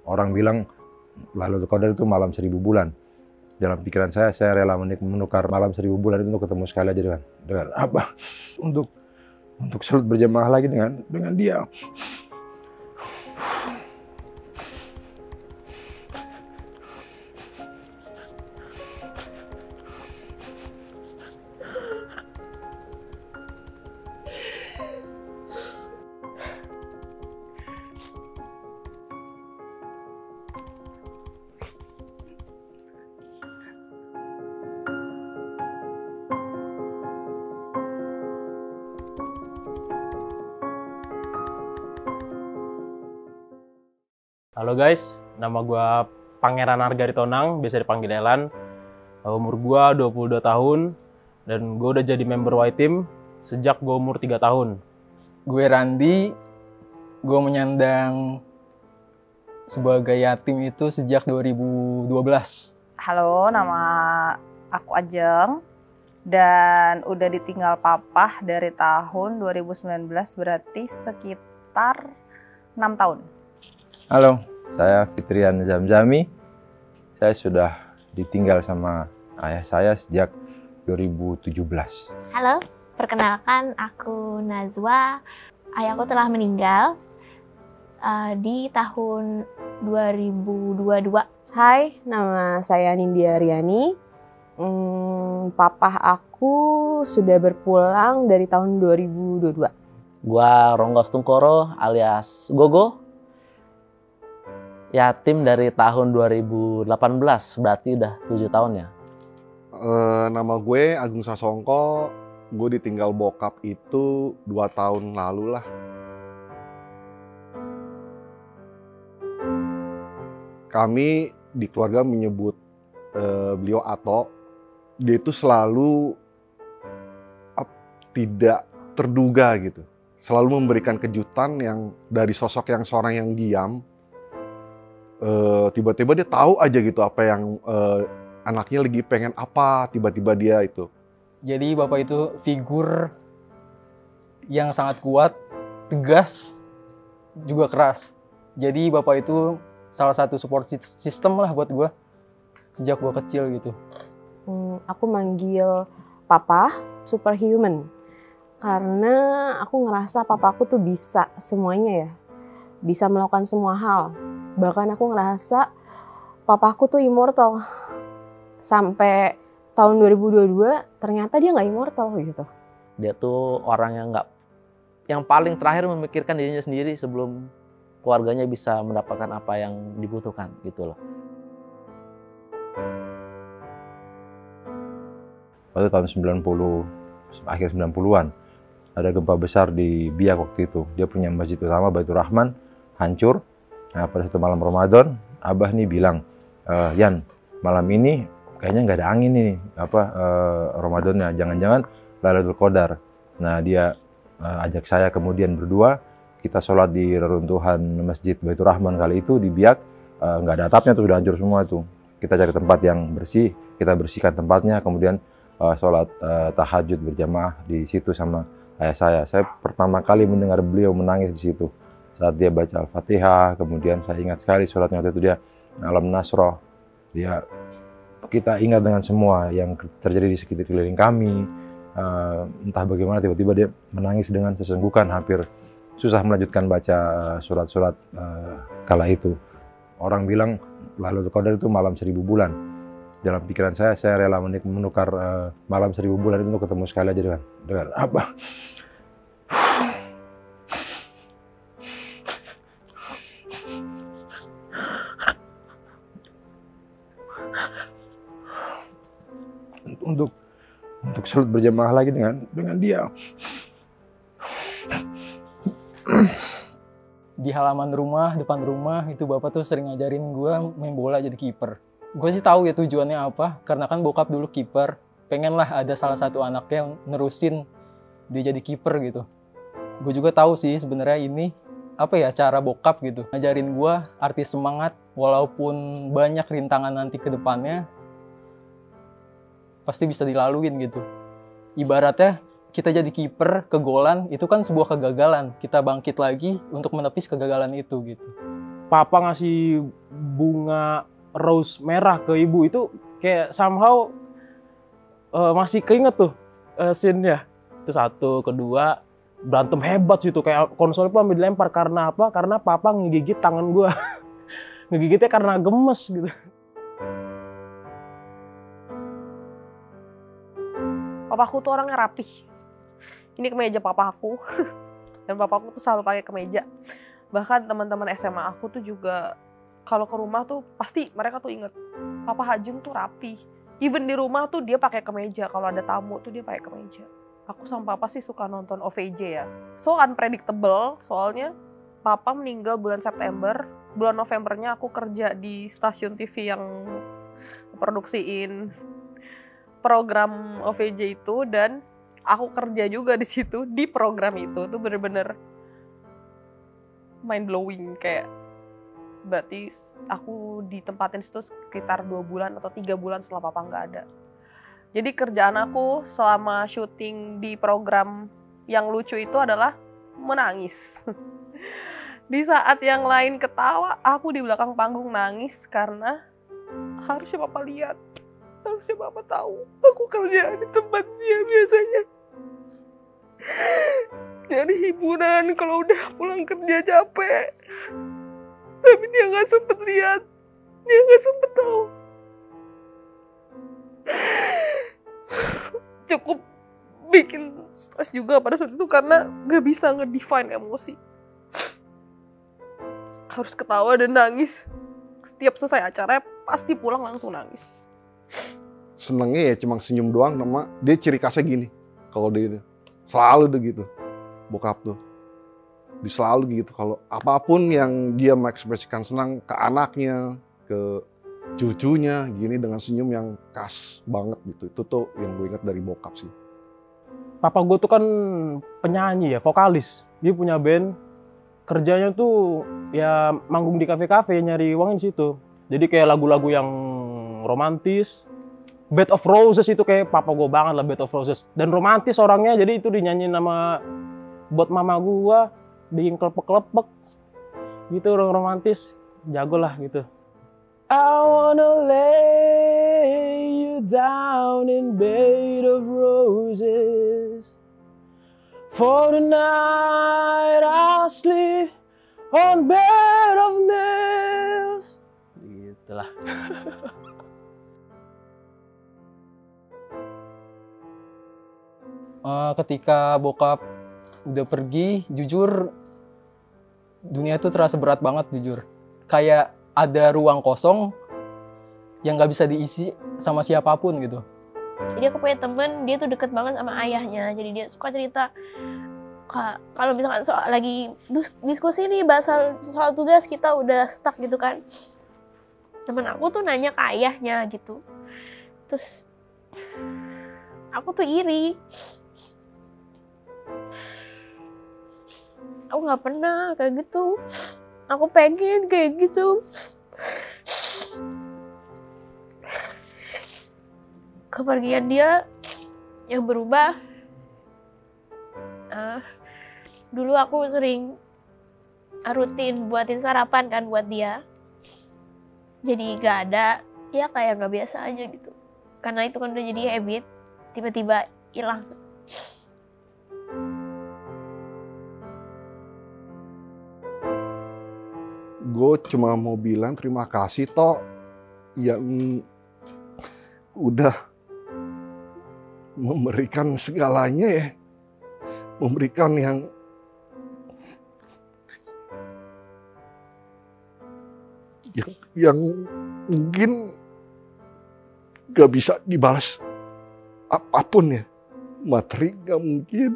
Orang bilang Lailatul Qadar itu malam 1000 bulan. Dalam pikiran saya rela menukar malam 1000 bulan itu untuk ketemu sekali aja dengan Abah, untuk salat berjamaah lagi dengan dia. Halo guys, nama gue Pangeran Arga Ritonang, biasa dipanggil Elan. Umur gue 22 tahun, dan gue udah jadi member Y Team sejak gue umur 3 tahun. Gue Randi, gue menyandang sebagai yatim itu sejak 2012. Halo, nama aku Ajeng, dan udah ditinggal papa dari tahun 2019, berarti sekitar 6 tahun. Halo, saya Fitrian Zamzami. Saya sudah ditinggal sama ayah saya sejak 2017. Halo, perkenalkan aku Nazwa. Ayahku telah meninggal di tahun 2022. Hai, nama saya Nindya Riani. Papa aku sudah berpulang dari tahun 2022. Gua Ronggo Stungkoro alias Gogo. Yatim dari tahun 2018, berarti udah 7 tahun ya. Nama gue Agung Sasongko, gue ditinggal bokap itu 2 tahun lalu lah. Kami di keluarga menyebut beliau Ato. Dia itu selalu tidak terduga gitu. Selalu memberikan kejutan yang dari sosok yang seorang yang diam. Tiba-tiba dia tahu aja gitu apa yang anaknya lagi pengen apa, tiba-tiba dia itu. Jadi bapak itu figur yang sangat kuat, tegas, juga keras. Jadi bapak itu salah satu support system lah buat gue sejak gue kecil gitu. Aku manggil papa superhuman karena aku ngerasa papaku tuh bisa semuanya ya, bisa melakukan semua hal. Bahkan aku ngerasa papaku tuh immortal. Sampai tahun 2022 ternyata dia nggak immortal gitu. Dia tuh orang yang paling terakhir memikirkan dirinya sendiri sebelum keluarganya bisa mendapatkan apa yang dibutuhkan gitu loh. Waktu tahun 90, akhir 90-an, ada gempa besar di Biak waktu itu. Dia punya masjid utama Baitur Rahman, hancur. Nah, pada satu malam Ramadan, Abah nih bilang, Yan, malam ini kayaknya nggak ada angin nih, Ramadannya, jangan-jangan Lailatul Qadar. Nah, dia ajak saya kemudian berdua, kita sholat di reruntuhan masjid Baitur Rahman kali itu di Biak, nggak ada atapnya tuh, sudah hancur semua tuh. Kita cari tempat yang bersih, kita bersihkan tempatnya, kemudian sholat tahajud berjamaah di situ sama ayah saya. Saya pertama kali mendengar beliau menangis di situ saat dia baca Al-Fatihah. Kemudian saya ingat sekali suratnya waktu itu, dia Alam Nasroh. Kita ingat dengan semua yang terjadi di sekeliling kami. Entah bagaimana tiba-tiba dia menangis dengan sesenggukan, hampir susah melanjutkan baca surat-surat kala itu. Orang bilang Lailatul Qadar itu malam 1000 bulan. Dalam pikiran saya rela menukar malam 1000 bulan itu untuk ketemu sekali aja dengan Abah. Untuk salat berjamaah lagi dengan dia. Di halaman rumah, depan rumah, itu bapak tuh sering ngajarin gue main bola jadi kiper. Gue sih tahu ya tujuannya apa, karena kan bokap dulu kiper. Pengen lah ada salah satu anaknya yang nerusin dia jadi kiper gitu. Gue juga tahu sih sebenarnya ini apa ya, cara bokap gitu ngajarin gue arti semangat walaupun banyak rintangan nanti ke depannya pasti bisa dilaluin gitu. Ibaratnya kita jadi kiper, kegolan itu kan sebuah kegagalan. Kita bangkit lagi untuk menepis kegagalan itu gitu. papa ngasih bunga rose merah ke ibu itu kayak somehow masih keinget tuh scene-nya. Itu satu, kedua berantem hebat sih tuh, kayak konsol itu ambil dilempar karena apa? Karena papa ngegigit tangan gua. Ngegigitnya karena gemes gitu. Papaku tuh orangnya rapih. Ini kemeja papaku. Dan papaku tuh selalu pakai kemeja. Bahkan teman-teman SMA aku tuh juga kalau ke rumah tuh pasti mereka tuh inget Papa Hajeng tuh rapih. Even di rumah tuh dia pakai kemeja. Kalau ada tamu tuh dia pakai kemeja. Aku sama papa sih suka nonton OVJ ya. So unpredictable soalnya papa meninggal bulan September. Bulan Novembernya aku kerja di stasiun TV yang produksiin program OVJ itu, dan aku kerja juga di situ di program itu. Tuh bener-bener mind blowing, kayak berarti aku ditempatin situ sekitar 2 bulan atau 3 bulan setelah papa nggak ada. Jadi kerjaan aku selama syuting di program yang lucu itu adalah menangis. Di saat yang lain ketawa, aku di belakang panggung nangis karena harusnya papa lihat. Harusnya papa tahu aku kerja di tempat dia biasanya. Jadi hiburan kalau udah pulang kerja capek. Tapi dia gak sempet lihat. Dia gak sempet tahu. Cukup bikin stres juga pada saat itu karena gak bisa ngedefine emosi. Harus ketawa dan nangis. Setiap selesai acara pasti pulang langsung nangis. Senengnya ya cuma senyum doang, sama dia ciri khasnya gini. Kalau dia selalu tuh gitu, bokap tuh. Dia selalu gitu, kalau apapun yang dia mengekspresikan senang ke anaknya, ke cucunya gini dengan senyum yang khas banget gitu. Itu tuh yang gue ingat dari bokap sih. Papa gue tuh kan penyanyi ya, vokalis. Dia punya band. Kerjanya tuh ya manggung di kafe-kafe, nyari uang di situ. Jadi kayak lagu-lagu yang romantis. Bed of Roses itu kayak papa gue banget lah, Bed of Roses. Dan romantis orangnya, jadi itu dinyanyiin nama buat mama gue, bikin kelepek-kelepek. Gitu, orang romantis. Jago lah gitu. I wanna lay you down in bed of roses. For the night I'll sleep on bed of nails. Gitulah. Ketika bokap udah pergi, jujur dunia itu terasa berat banget jujur. Kayak ada ruang kosong yang nggak bisa diisi sama siapapun gitu. Jadi aku punya temen, dia tuh deket banget sama ayahnya. Jadi dia suka cerita, kalau misalkan lagi diskusi nih bahas soal tugas, kita udah stuck gitu kan. Temen aku tuh nanya ke ayahnya gitu. Terus aku tuh iri. Aku nggak pernah kayak gitu. Aku pengen kayak gitu. Kepergian dia yang berubah. Dulu aku sering rutin buatin sarapan kan buat dia. Jadi gak ada, ya kayak gak biasa aja gitu. Karena itu kan udah jadi habit, tiba-tiba hilang. Gue cuma mau bilang terima kasih toh yang udah memberikan segalanya ya, memberikan yang mungkin gak bisa dibalas apapun ya, materi gak mungkin.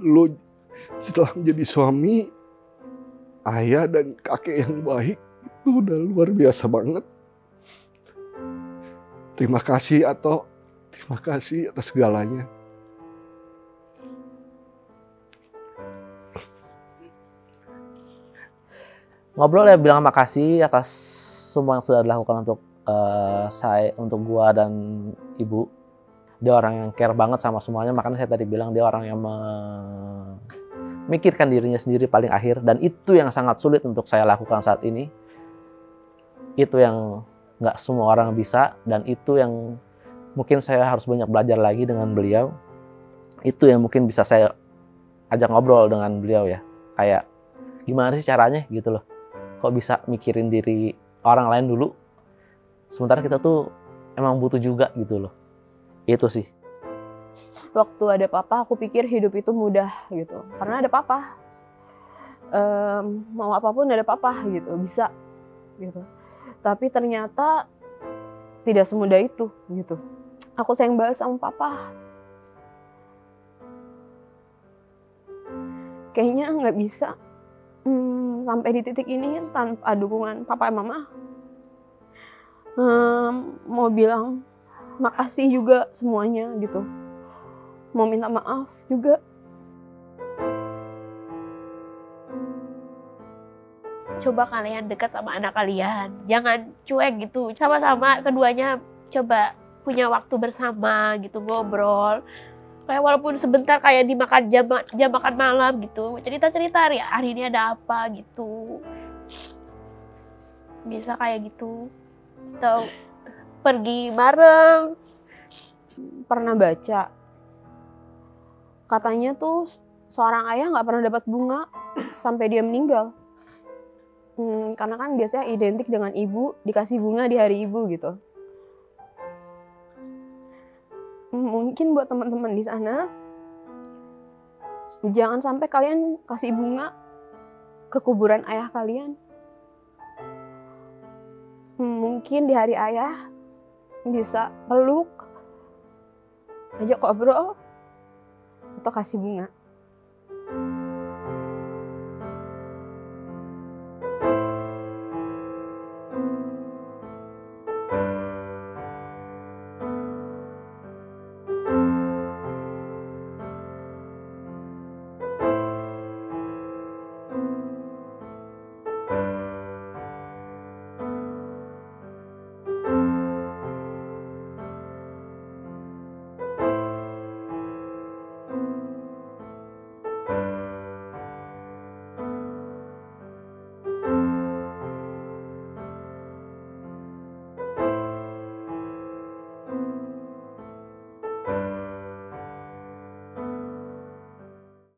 Lo setelah menjadi suami, ayah dan kakek yang baik, itu udah luar biasa banget. Terima kasih atas segalanya. Ngobrol ya, bilang makasih atas semua yang sudah dilakukan untuk saya, untuk gua dan ibu. Dia orang yang care banget sama semuanya, makanya saya tadi bilang dia orang yang memikirkan dirinya sendiri paling akhir, dan itu yang sangat sulit untuk saya lakukan saat ini. Itu yang nggak semua orang bisa, dan itu yang mungkin saya harus banyak belajar lagi dengan beliau. Itu yang mungkin bisa saya ajak ngobrol dengan beliau ya, kayak gimana sih caranya gitu loh, kok bisa mikirin diri orang lain dulu, sementara kita tuh emang butuh juga gitu loh. Itu sih. Waktu ada papa aku pikir hidup itu mudah gitu, karena ada papa. Mau apapun ada papa gitu, bisa gitu. Tapi ternyata tidak semudah itu gitu. Aku sayang banget sama papa. Kayaknya nggak bisa sampai di titik ini tanpa dukungan papa dan mama. Mau bilang makasih juga semuanya gitu. Mau minta maaf juga. Coba kalian dekat sama anak kalian, jangan cuek gitu. Sama-sama keduanya coba punya waktu bersama gitu, ngobrol. Kayak walaupun sebentar, kayak dimakan jam makan malam gitu, cerita-cerita hari ini ada apa gitu. Bisa kayak gitu. Atau pergi bareng. Pernah baca, katanya tuh seorang ayah nggak pernah dapat bunga sampai dia meninggal. Karena kan biasanya identik dengan ibu, dikasih bunga di hari ibu gitu. Mungkin buat teman-teman di sana, jangan sampai kalian kasih bunga ke kuburan ayah kalian. Mungkin di hari ayah bisa peluk, ajak ngobrol, atau kasih bunga.